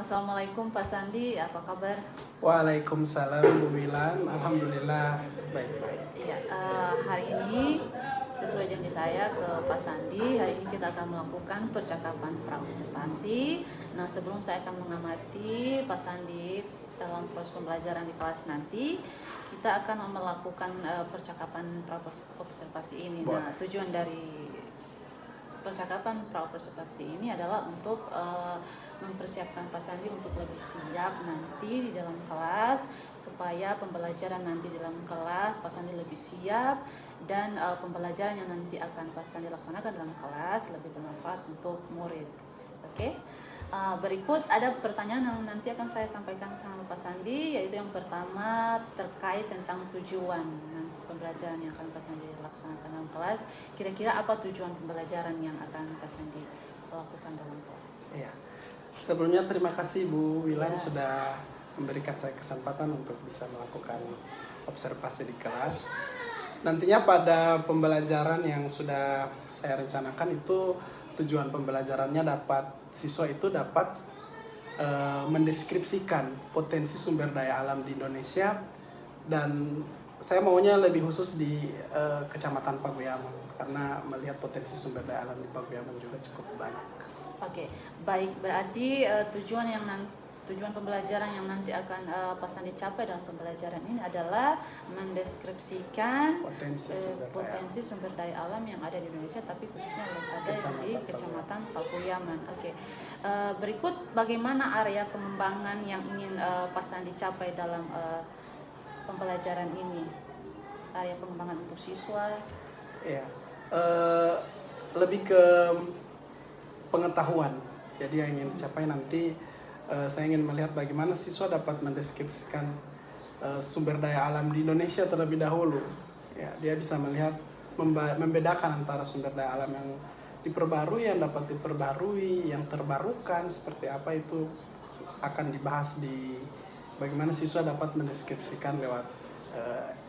Assalamualaikum Pak Sandi, apa kabar? Waalaikumsalam Bu Wilan, alhamdulillah baik-baik. Iya, hari ini sesuai janji saya ke Pak Sandi, hari ini kita akan melakukan percakapan praobservasi. Nah, sebelum saya akan mengamati Pak Sandi dalam proses pembelajaran di kelas nanti, kita akan melakukan percakapan praobservasi ini. Nah, tujuan dari percakapan praobservasi ini adalah untuk mempersiapkan Pak Sandi untuk lebih siap nanti di dalam kelas, supaya pembelajaran nanti di dalam kelas Pak Sandi lebih siap dan pembelajaran yang nanti akan Pak Sandi laksanakan dalam kelas lebih bermanfaat untuk murid. Oke? Berikut ada pertanyaan yang nanti akan saya sampaikan sama Pak Sandi, yaitu yang pertama terkait tentang tujuan nanti pembelajaran yang akan Pak Sandi laksanakan dalam kelas. Kira-kira apa tujuan pembelajaran yang akan Pak Sandi lakukan dalam kelas? Iya. Sebelumnya terima kasih Bu Wilan sudah memberikan saya kesempatan untuk bisa melakukan observasi di kelas. Nantinya pada pembelajaran yang sudah saya rencanakan itu tujuan pembelajarannya siswa itu dapat mendeskripsikan potensi sumber daya alam di Indonesia, dan saya maunya lebih khusus di Kecamatan Pagoyaman karena melihat potensi sumber daya alam di Pagoyaman juga cukup banyak. Oke, baik, berarti tujuan pembelajaran yang nanti akan Pak Sandi capai dalam pembelajaran ini adalah mendeskripsikan potensi sumber daya alam yang ada di Indonesia, tapi khususnya yang ada di Kecamatan Pagoyaman. Oke. Berikut bagaimana area pengembangan yang ingin Pak Sandi capai dalam pembelajaran ini? Area pengembangan untuk siswa? Ya, lebih ke pengetahuan. Jadi yang ingin dicapai nanti saya ingin melihat bagaimana siswa dapat mendeskripsikan sumber daya alam di Indonesia terlebih dahulu. Ya, dia bisa melihat membedakan antara sumber daya alam yang diperbarui, yang dapat diperbarui, yang terbarukan seperti apa, itu akan dibahas di bagaimana siswa dapat mendeskripsikan lewat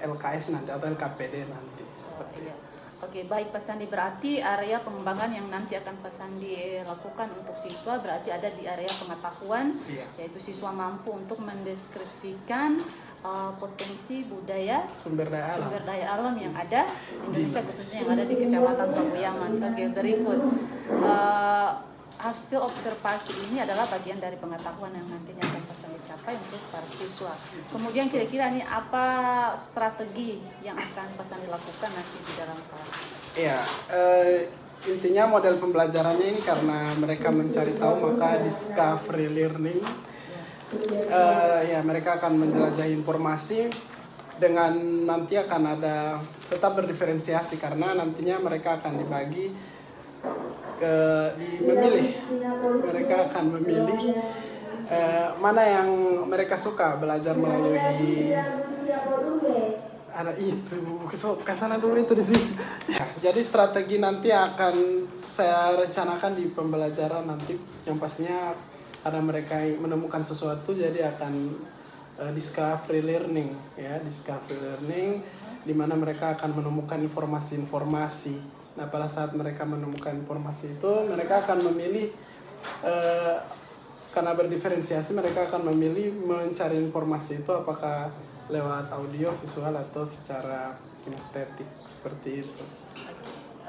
LKS nanti atau LKPD nanti. Seperti itu. Oke, baik Pak Sandi, berarti area pengembangan yang nanti akan Pak Sandi lakukan untuk siswa berarti ada di area pengetahuan, yaitu siswa mampu untuk mendeskripsikan potensi budaya sumber daya alam yang ada di Indonesia, khususnya yang ada di Kecamatan Pagoyaman. Oke, berikut hasil observasi ini adalah bagian dari pengetahuan yang nantinya akan Pak Sandi capai untuk para siswa. Kemudian kira-kira ini apa strategi yang akan Pak Sandi lakukan nanti di dalam kelas? Iya, intinya model pembelajarannya ini karena mereka mencari tahu, maka discovery learning. Ya, mereka akan menjelajahi informasi dengan nanti akan ada tetap berdiferensiasi karena nantinya mereka akan dibagi mereka akan memilih mana yang mereka suka belajar melalui ada itu kesana dulu itu di sini. Jadi strategi nanti akan saya rencanakan di pembelajaran nanti, yang pastinya ada mereka menemukan sesuatu, jadi akan discovery learning, ya, discovery learning di mana mereka akan menemukan informasi-informasi. Nah, pada saat mereka menemukan informasi itu, mereka akan memilih, karena berdiferensiasi, mereka akan memilih mencari informasi itu apakah lewat audio, visual, atau secara kinestetik, seperti itu.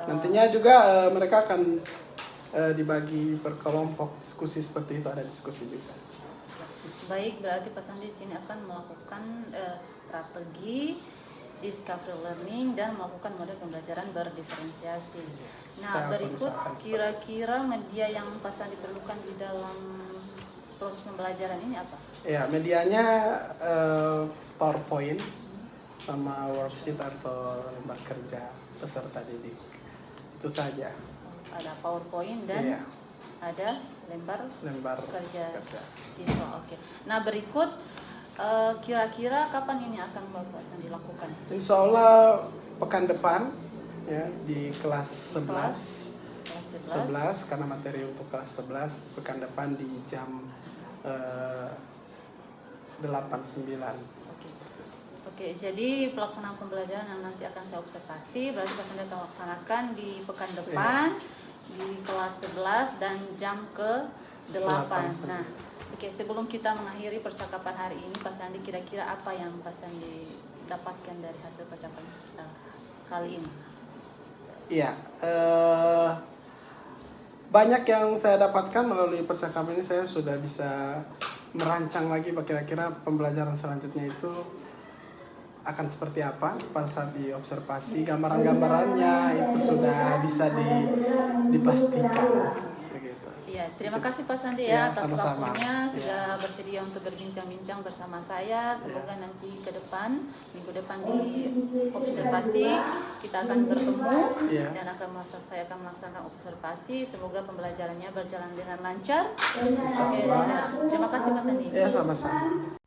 Nantinya juga mereka akan dibagi per kelompok, diskusi seperti itu, ada diskusi juga. Baik, berarti Pak Sandi di sini akan melakukan strategi discovery learning dan melakukan model pembelajaran berdiferensiasi. Nah, berikut kira-kira media yang Pak Sandi perlukan di dalam proses pembelajaran ini apa? Ya, medianya PowerPoint sama worksheet atau lembar kerja peserta didik. Itu saja. Ada PowerPoint dan ada lembar kerja siswa. Oke. Nah, berikut kira-kira kapan ini akan Bapak Sandi lakukan? Insya Allah pekan depan, ya, di kelas 11 karena materi untuk kelas 11 pekan depan di jam 8-9. Oke, jadi pelaksanaan pembelajaran yang nanti akan saya observasi berarti Pak Sandi akan laksanakan di pekan depan di kelas 11 dan jam ke 8. Nah, Oke, sebelum kita mengakhiri percakapan hari ini, Pak Sandi, kira-kira apa yang Pak Sandi dapatkan dari hasil percakapan kali ini? Iya, banyak yang saya dapatkan melalui percakapan ini. Saya sudah bisa merancang lagi kira-kira pembelajaran selanjutnya itu akan seperti apa pada saat diobservasi. Gambaran-gambarannya itu sudah bisa dipastikan. Begitu. Iya, terima kasih Pak Sandi Ya, atas sama-sama. waktunya sudah bersedia untuk berbincang-bincang bersama saya. Semoga nanti ke depan, minggu depan di observasi kita akan bertemu dan saya akan melaksanakan observasi. Semoga pembelajarannya berjalan dengan lancar. Oke, terima kasih Pak Sandi. Ya, sama-sama.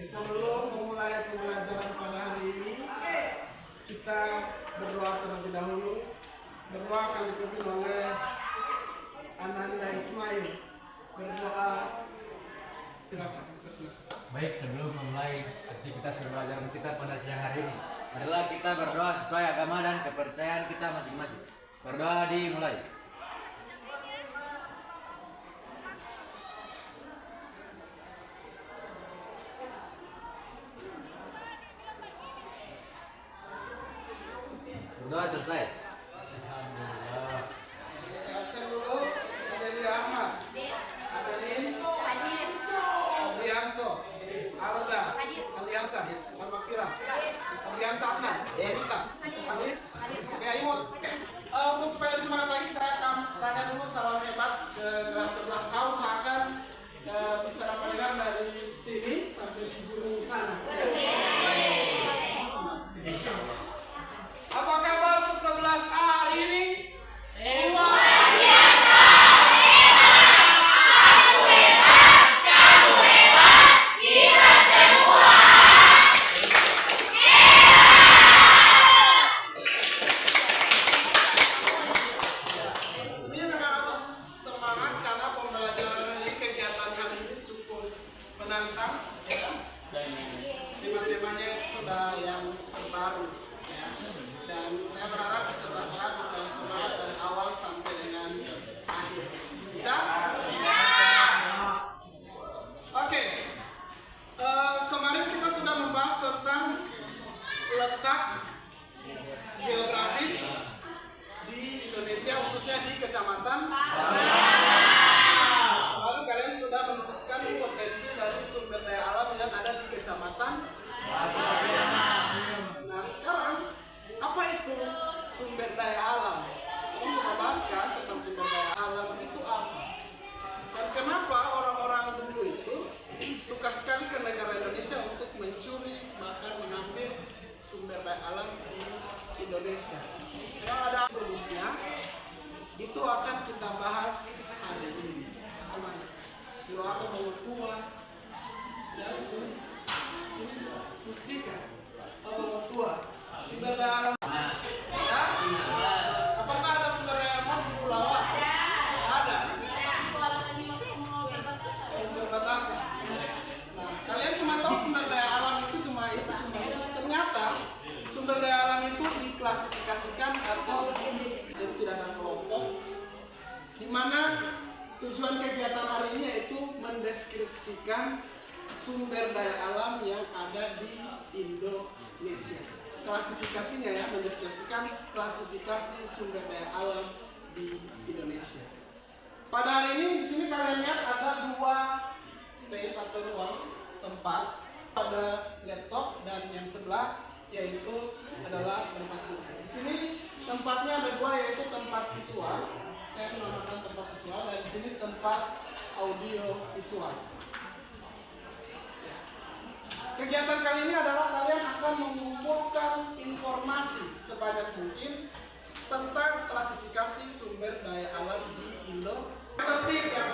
Sebelum memulai pembelajaran pada hari ini, kita berdoa terlebih dahulu. Berdoa akan dipimpin oleh Ananda Ismail. Berdoa, silakan. Baik, sebelum memulai aktivitas pembelajaran kita pada siang hari ini, marilah kita berdoa sesuai agama dan kepercayaan kita masing-masing. Berdoa dimulai. Berdoa selesai. Absen dulu, Adelia Ahmad, Adeline, Adrianto, Alda, Aliansa, Al-Makfira, Aliansa Adnan, Kita, Alis, Ria Imut. Untuk supaya lebih semangat lagi, saya akan tanya dulu salam hebat ke kelas 11. Kau usahakan bisa dapat dengar dari sini sampai di gunung sana. Apa kabar 11A hari ini? Luar biasa! Kamu hebat, kita semua! Ini memang harus semangat karena pembelajaran ini, kegiatan hari ini cukup menantang. Tema-temanya sudah yang terbaru. Dan saya berharap di 11A bisa semangat dari awal sampai dengan akhir. Bisa? Bisa! Oke. Kemarin kita sudah membahas tentang letak geografis di Indonesia, khususnya di Kecamatan. Lalu kalian sudah menuliskan potensi dari sumber daya alam yang ada di Kecamatan. Nah, sekarang apa itu sumber daya alam? Kamu sudah bahas kan tentang sumber daya alam itu apa? Dan kenapa orang-orang dulu itu suka sekali ke negara Indonesia untuk mencuri bahkan mengambil sumber daya alam di Indonesia? Kalau ada jenisnya, itu akan kita bahas hari ini. Aman. Di luar atau mau tua, ya di sini. Ini mustika atau tua. Sumber daya alam. Ya? Apakah ada sumber daya emas di Pulau? Ada. Sumber batasan. Nah, kalian cuma tahu sumber daya alam itu cuma itu. Ternyata sumber daya alam itu diklasifikasikan atau jadi tidak ada kelompok, di mana tujuan kegiatan hari ini yaitu mendeskripsikan sumber daya alam yang ada di Indonesia. Klasifikasinya ya, mendeskripsikan klasifikasi sumber daya alam di Indonesia. Pada hari ini di sini kalian lihat ada dua space atau ruang tempat, ada laptop dan yang sebelah yaitu adalah tempat duduk. Di sini tempatnya ada dua, yaitu tempat visual. Saya menamakan tempat visual, dan di sini tempat audio visual. Kegiatan kali ini adalah kalian akan mengumpulkan informasi sebanyak mungkin tentang klasifikasi sumber daya alam di Indo. Tertib yang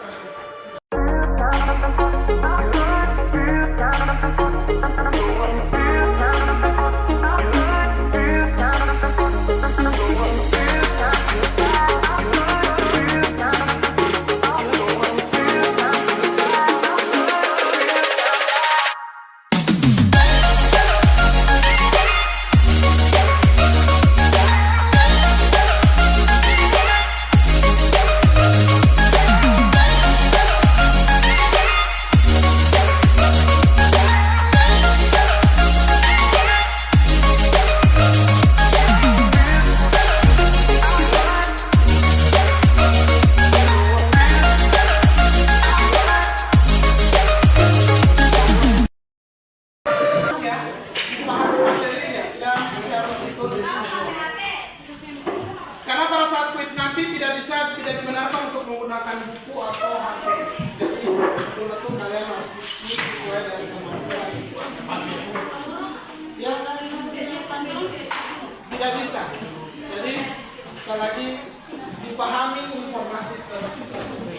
tidak dibenarkan untuk menggunakan buku atau HP. Jadi betul-betul kalian harus isi sesuai dari kemampuan. Yes, tidak bisa. Jadi sekali lagi dipahami informasi tersebut.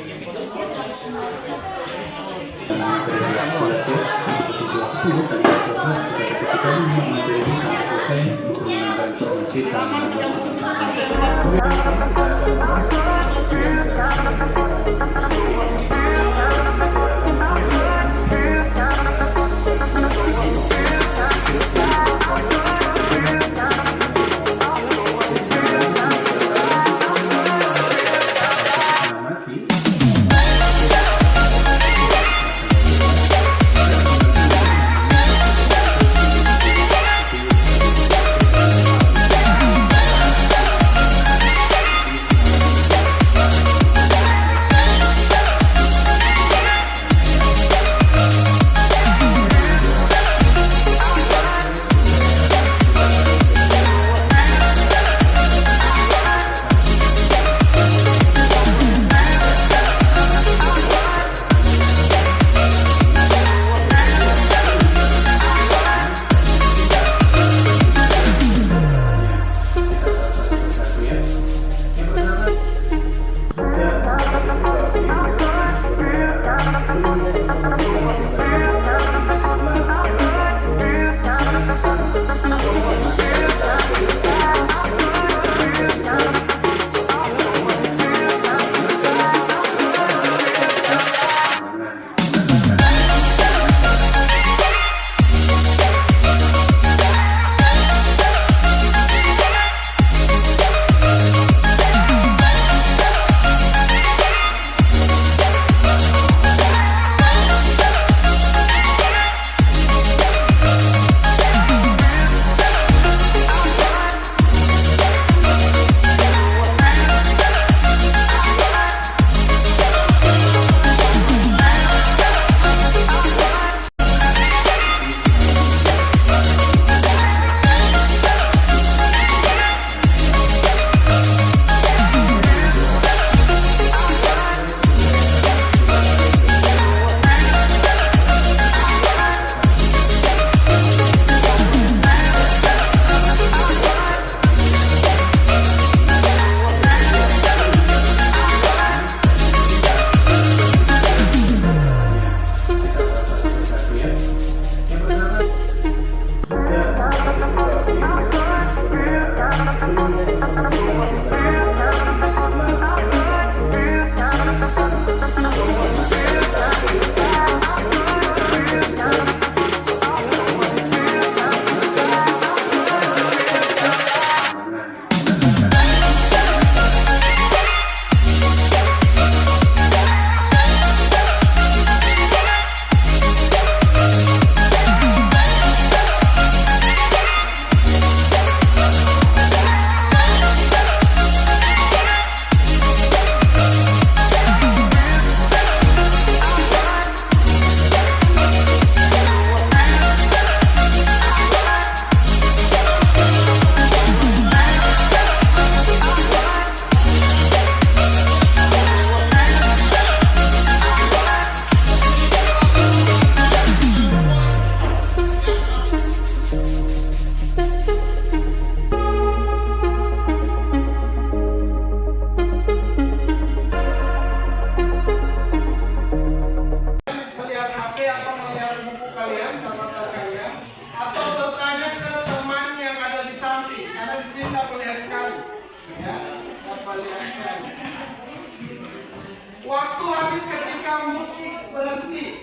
Waktu habis ketika musik berhenti.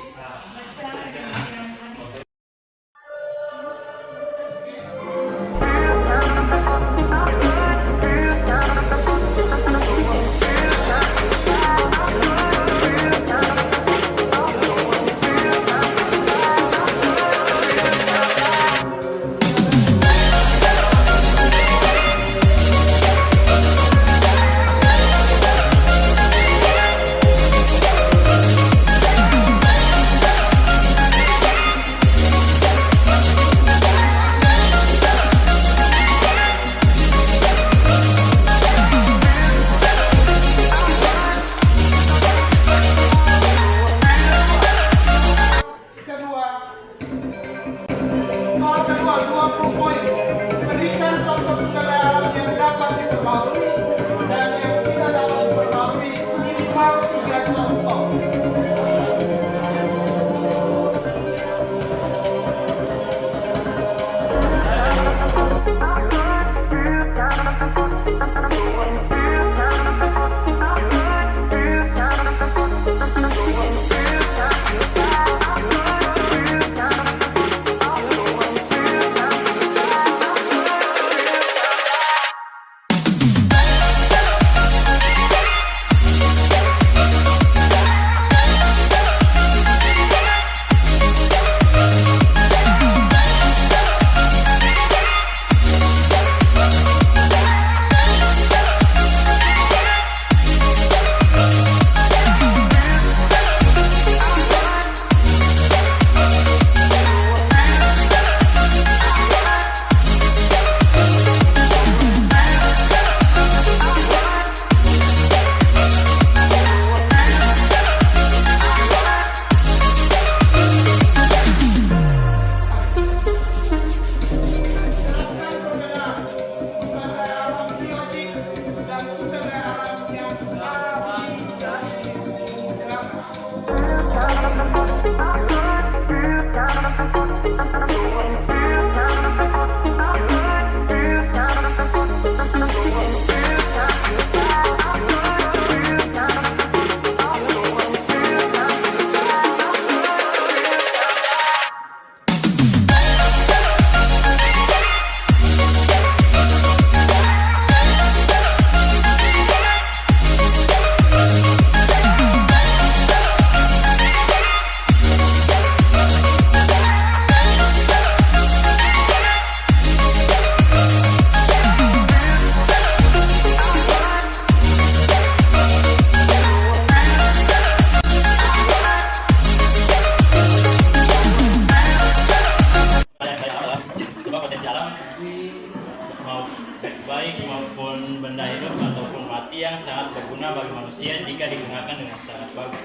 berguna bagi manusia jika digunakan dengan sangat bagus.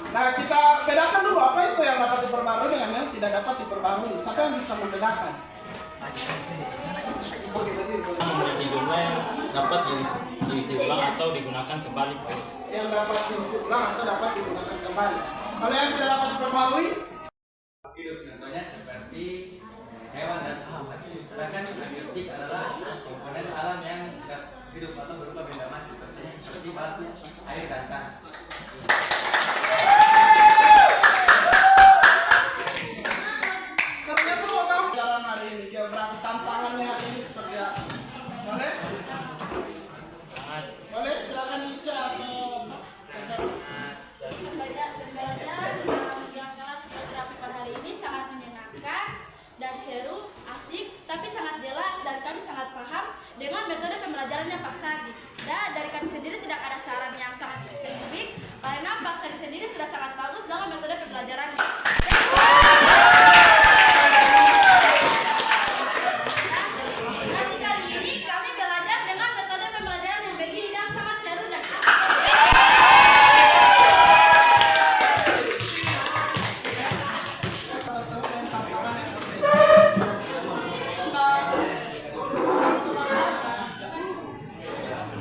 Nah, kita bedakan dulu apa itu yang dapat diperbarui dengan yang tidak dapat diperbarui. Siapa yang bisa membedakan? Memiliki jumlah yang dapat diisi ulang atau digunakan kembali. Yang dapat diisi ulang atau dapat digunakan kembali. Kalau yang tidak dapat diperbarui, Hidup contohnya seperti hewan dan hama. Sedangkan abiotik adalah komponen alam yang tidak hidup atau berupa benda mati. Contohnya seperti batu, air, dan tanah. ternyata mau tahu jalan hari ini geografi tantangannya hari ini seperti apa? Boleh? Boleh? Silakan Ica atau Pembelajaran yang kelas geografi pada hari ini sangat menyenangkan dan seru, asik, tapi sangat jelas dan kami sangat paham dengan metode pembelajarannya Pak Sandi. Dan dari kami sendiri tidak ada saran yang sangat spesifik karena Pak Sandi sendiri sudah sangat bagus dalam metode pembelajarannya. Dan kali ini kami belajar dengan metode pembelajaran yang begini dan sangat seru dan asik.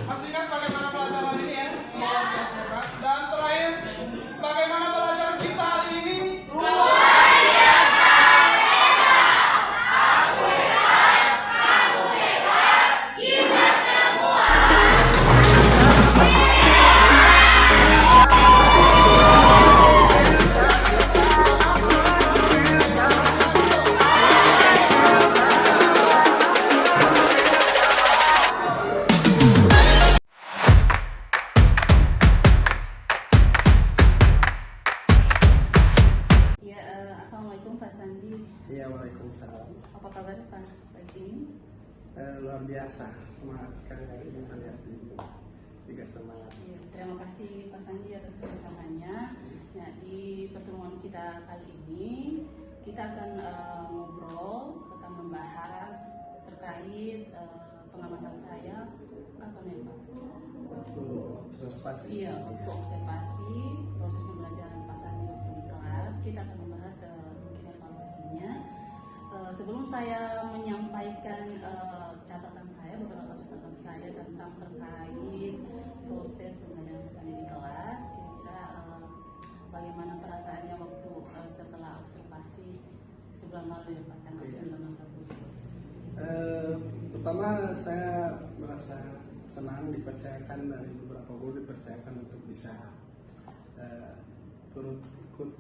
masih ingat bagaimana pelajaran ini ya? Dan terakhir, bagaimana pelajaran kita hari ini? Ya, Assalamualaikum Pak Sandi. Iya, waalaikumsalam. Apa kabar Pak pagi ini? Luar biasa, semangat sekali hari ini melihat ibu juga semangat. Ya, terima kasih Pak Sandi atas kedatangannya. Nah, di pertemuan kita kali ini kita akan ngobrol, akan membahas terkait pengamatan saya apa nih Pak? Waktu observasi. Iya, waktu observasi proses pembelajaran Pak Sandi waktu di kelas. Kita akan membahas mungkin evaluasinya. Sebelum saya menyampaikan catatan saya, beberapa catatan saya tentang terkait proses pembelajaran Pak Sandi di kelas, kira-kira bagaimana perasaannya waktu setelah observasi sebulan lalu ya Pak, tanggal 19 Agustus. Pertama saya merasa senang dipercayakan dari beberapa guru dipercayakan untuk bisa turut ikut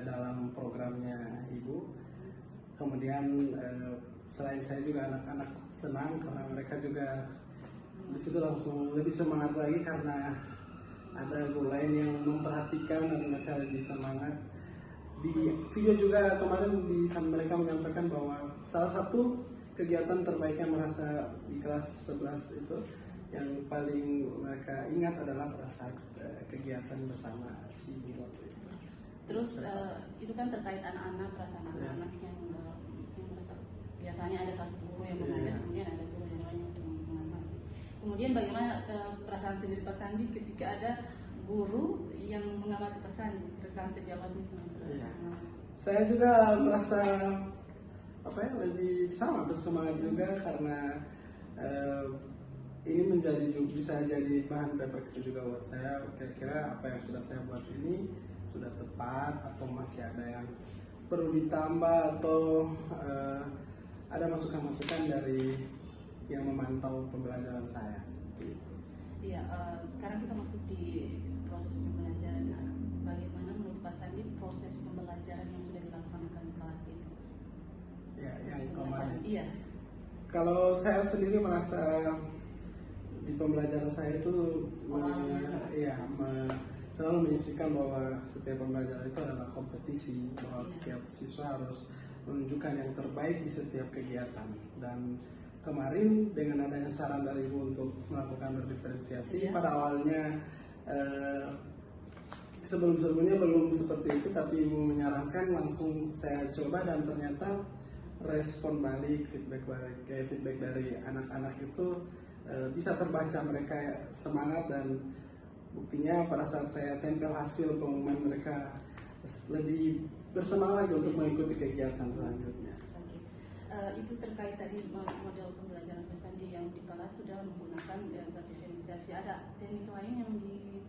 dalam programnya ibu. Kemudian selain saya juga anak-anak senang karena mereka juga di situ langsung lebih semangat lagi karena ada guru lain yang memperhatikan dan mereka lebih semangat. Di video juga kemarin mereka menyampaikan bahwa salah satu kegiatan terbaik yang merasa di kelas 11 itu yang paling mereka ingat adalah pada saat kegiatan bersama ibu waktu itu. Terus itu kan terkait anak-anak, perasaan anak-anak yang merasa biasanya ada satu guru yang mengajar, kemudian ada guru yang lain yang sedang mengamati. Kemudian bagaimana perasaan sendiri Pak Sandi ketika ada guru yang mengamati Pak Sandi, rekan sejawatnya Iya. Saya juga merasa lebih sama bersemangat juga karena ini bisa jadi bahan refleksi juga buat saya. Kira-kira apa yang sudah saya buat ini sudah tepat atau masih ada yang perlu ditambah atau ada masukan-masukan dari yang memantau pembelajaran saya. Iya, sekarang kita masuk di proses pembelajaran. Bagaimana menurut Pak Sandi proses pembelajaran yang sudah dilaksanakan di kelas itu? Ya, yang kemarin. Iya. Kalau saya sendiri merasa di pembelajaran saya itu selalu menyisikan bahwa setiap pembelajaran itu adalah kompetisi, bahwa setiap siswa harus menunjukkan yang terbaik di setiap kegiatan. Dan kemarin dengan adanya saran dari Ibu untuk melakukan berdiferensiasi, pada awalnya sebelumnya belum seperti itu, tapi Ibu menyarankan, langsung saya coba dan ternyata respon balik, feedback dari anak-anak itu bisa terbaca mereka semangat, dan buktinya pada saat saya tempel hasil pengumuman mereka lebih bersemangat lagi untuk mengikuti kegiatan selanjutnya. Oke. Itu terkait tadi model pembelajaran Pak Sandi yang di kelas sudah menggunakan berdiferensiasi. Ada teknik lain yang di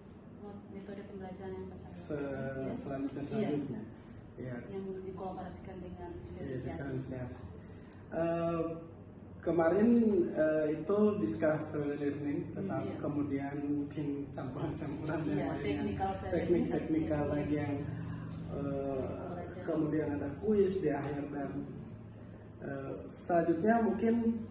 metode pembelajaran yang Pak Sandi selanjutnya. Ya. Yang dikolaborasikan dengan diferensiasi. diferensiasi. Kemarin itu discovery learning, tetapi kemudian mungkin campuran-campuran yang lainnya, teknik-teknikal lagi yang kemudian ada kuis di akhir, dan selanjutnya mungkin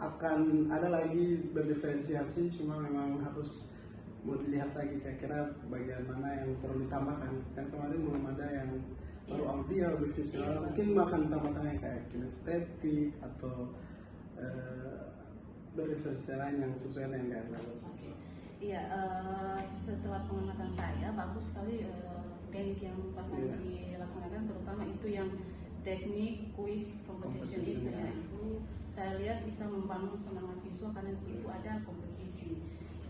akan ada lagi berdiferensiasi, cuma memang harus mau dilihat lagi kira-kira bagian mana yang perlu ditambahkan. Kan kemarin belum ada yang baru audio visual, mungkin akan tambahkan yang kayak kinestetik atau berreferensi lain yang sesuai dengan guideline siswa. Iya, setelah pengamatan saya bagus sekali teknik yang Pak Sandi laksanakan, terutama itu yang teknik quiz competition itu ya, itu saya lihat bisa membangun semangat siswa karena di situ ada kompetisi.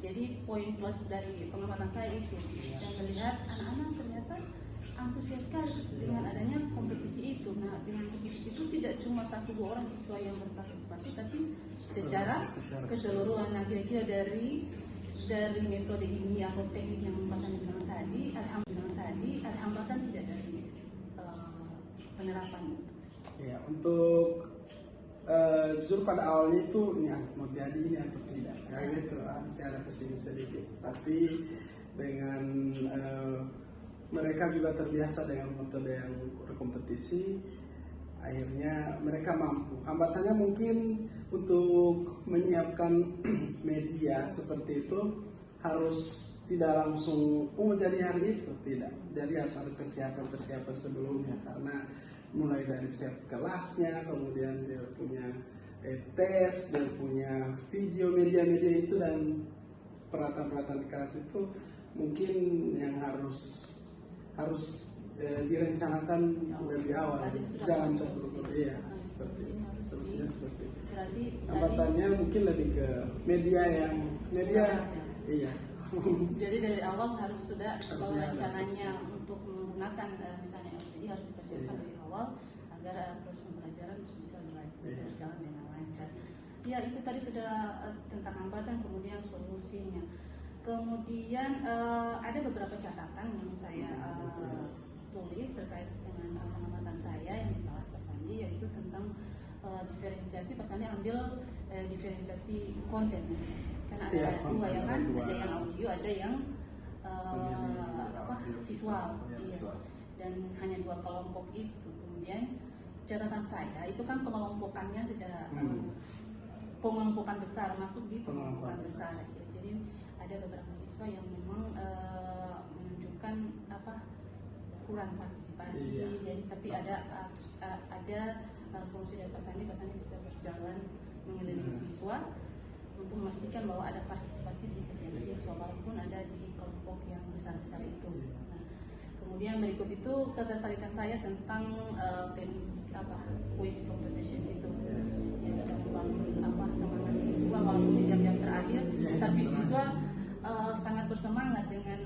Jadi poin plus dari pengamatan saya itu, saya melihat anak-anak ternyata antusias sekali dengan adanya kompetisi itu. Nah, dengan kompetisi itu tidak cuma 1-2 orang siswa yang berpartisipasi, tapi secara keseluruhan. Nah, kira-kira dari metode ini atau teknik yang Pak Sandi bilang tadi, ada hambatan tidak dari penerapan itu? Ya, untuk jujur pada awalnya itu mau jadi ini atau tidak, kayak gitu, masih ada pesimis sedikit. Tapi dengan mereka juga terbiasa dengan metode yang berkompetisi, akhirnya mereka mampu. Hambatannya mungkin untuk menyiapkan media seperti itu harus tidak langsung menjadi hari itu, tidak. Jadi harus ada persiapan sebelumnya, karena mulai dari set kelasnya, kemudian dia punya tes, dia punya video, media-media itu, dan peralatan-peralatan kelas itu mungkin yang harus direncanakan lebih awal, jangan terburu-buru. Iya, sepertinya seperti itu. Hambatannya mungkin lebih ke media. Iya. Jadi dari awal harus sudah rencananya untuk menggunakan misalnya LCD harus dipersiapkan dari awal agar proses pembelajaran bisa berjalan dengan lancar. Ya, itu tadi sudah tentang hambatan, kemudian solusinya. Kemudian ada beberapa catatan yang saya tulis terkait dengan pengamatan saya yang di kelas Pak Sandi, yaitu tentang diferensiasi. Pak Sandi ambil diferensiasi konten, karena ada dua ya kan, ada yang audio, ada yang visual. Iya. Dan hanya 2 kelompok itu. Kemudian catatan saya itu kan pengelompokannya secara pengelompokan besar, masuk di pengelompokan besar. Ya. Jadi ada beberapa siswa yang memang menunjukkan kurang partisipasi. Jadi tapi ada solusi dari Pak Sandi bisa berjalan mengelilingi siswa untuk memastikan bahwa ada partisipasi di setiap siswa walaupun ada di kelompok yang besar-besar itu. Nah, kemudian berikut itu ketertarikan saya tentang quiz competition itu yang bisa membangun semangat siswa walaupun di jam-jam terakhir, tapi siswa sangat bersemangat dengan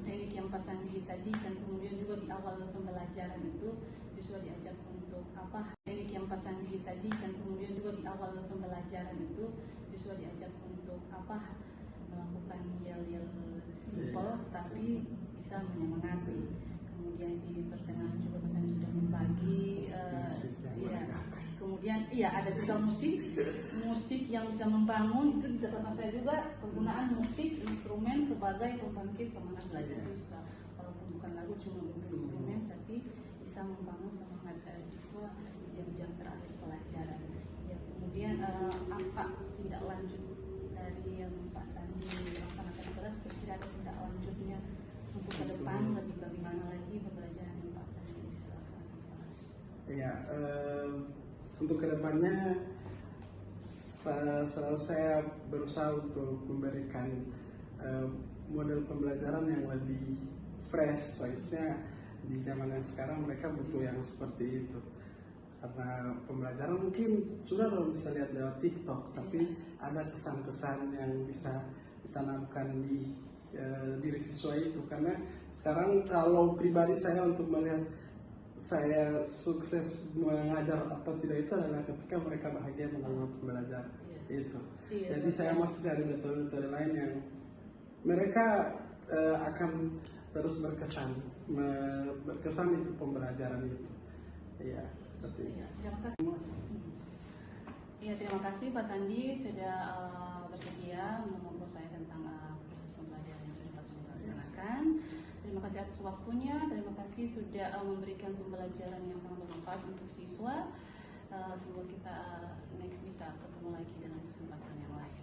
teknik yang Pak Sandi sajikan. Kemudian juga di awal pembelajaran itu siswa diajak untuk teknik yang Pak Sandi sajikan. Kemudian juga di awal pembelajaran itu siswa diajak untuk melakukan yel-yel simple tapi bisa menyemangati. Kemudian di pertengahan juga Pak Sandi sudah membagi kemudian ada juga musik yang bisa membangun. Itu di catatan saya juga, penggunaan musik instrumen sebagai pembangkit semangat belajar siswa, walaupun bukan lagu, cuma bentuk instrumen tapi bisa membangun semangat siswa di jam-jam terakhir pelajaran. Ya, kemudian apa tindak lanjut dari yang Pak Sandi laksanakan di kelas, kira-kira ada tindak lanjutnya untuk ke depan lebih bagaimana lagi pembelajaran yang Pak Sandi laksanakan di kelas? Iya, untuk kedepannya selalu saya berusaha untuk memberikan model pembelajaran yang lebih fresh. Soalnya di zaman yang sekarang mereka butuh yang seperti itu. karena pembelajaran mungkin sudah bisa lihat lewat TikTok, tapi ada kesan-kesan yang bisa ditanamkan di diri siswa itu. Karena sekarang kalau pribadi saya untuk melihat saya sukses mengajar atau tidak itu adalah ketika mereka bahagia melalui pembelajaran itu. Jadi saya masih cari metode-metode lain yang mereka akan terus berkesan itu pembelajaran itu. Iya, seperti itu. Terima kasih. Iya, terima kasih Pak Sandi sudah bersedia mengobrol saya tentang proses pembelajaran yang sudah Pak Sandi laksanakan. Terima kasih atas waktunya, terima kasih sudah memberikan pembelajaran yang sangat bermanfaat untuk siswa. Semoga kita next bisa ketemu lagi dengan kesempatan yang lain.